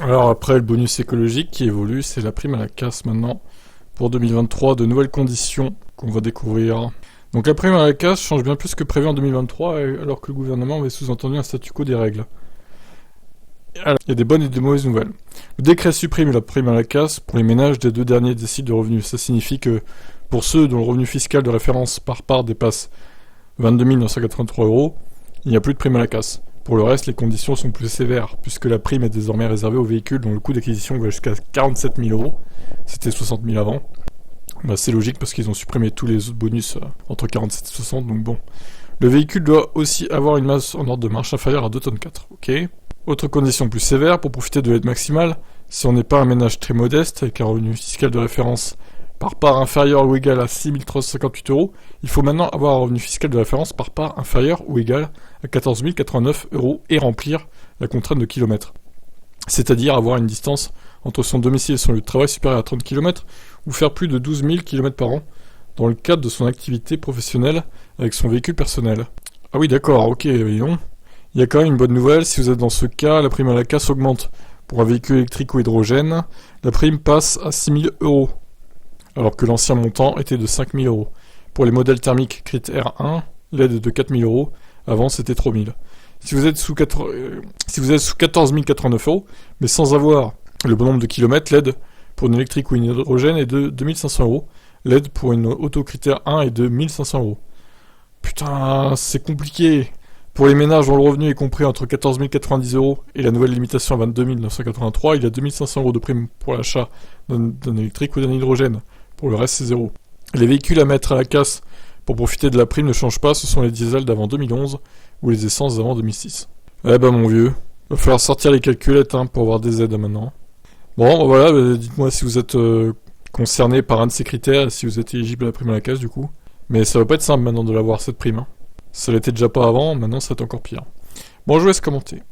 Alors après, le bonus écologique qui évolue, c'est la prime à la casse maintenant. Pour 2023, de nouvelles conditions qu'on va découvrir. Donc la prime à la casse change bien plus que prévu en 2023, alors que le gouvernement avait sous-entendu un statu quo des règles. Alors, il y a des bonnes et des mauvaises nouvelles. Le décret supprime la prime à la casse pour les ménages des 2 derniers déciles de revenus. Ça signifie que pour ceux dont le revenu fiscal de référence par part dépasse 22 983 €, il n'y a plus de prime à la casse. Pour le reste, les conditions sont plus sévères, puisque la prime est désormais réservée aux véhicules dont le coût d'acquisition va jusqu'à 47 000 €. C'était 60 000 avant. Bah, c'est logique parce qu'ils ont supprimé tous les autres bonus entre 47 et 60, donc bon. Le véhicule doit aussi avoir une masse en ordre de marche inférieure à 2 tonnes 4, ok. Autre condition plus sévère, pour profiter de l'aide maximale, si on n'est pas un ménage très modeste, avec un revenu fiscal de référence par part inférieur ou égal à 6 358 €, il faut maintenant avoir un revenu fiscal de référence par part inférieur ou égal à 14 089 € et remplir la contrainte de kilomètres. C'est-à-dire avoir une distance entre son domicile et son lieu de travail supérieure à 30 km ou faire plus de 12 000 km par an dans le cadre de son activité professionnelle avec son véhicule personnel. Ah oui d'accord, ok, voyons. Il y a quand même une bonne nouvelle, si vous êtes dans ce cas, la prime à la casse augmente. Pour un véhicule électrique ou hydrogène, la prime passe à 6 000 €, alors que l'ancien montant était de 5 000 €. Pour les modèles thermiques critère 1, l'aide est de 4 000 €, avant c'était 3 000. Si vous êtes sous 14 089 €, mais sans avoir le bon nombre de kilomètres, l'aide pour une électrique ou une hydrogène est de 2 500 €. L'aide pour une auto critère 1 est de 1 500 €. Putain, c'est compliqué. Pour les ménages dont le revenu est compris entre 14 090 € et la nouvelle limitation à 22 983, il y a 2 500 € de prime pour l'achat d'un électrique ou d'un hydrogène. Pour le reste, c'est zéro. Les véhicules à mettre à la casse pour profiter de la prime ne changent pas, ce sont les diesels d'avant 2011 ou les essences d'avant 2006. Eh ben mon vieux, va falloir sortir les calculettes pour avoir des aides maintenant. Bon, voilà, dites-moi si vous êtes concerné par un de ces critères et si vous êtes éligible à la prime à la casse du coup. Mais ça va pas être simple maintenant de l'avoir cette prime. Ça l'était déjà pas avant, maintenant ça va être encore pire. Bon, je vous laisse commenter.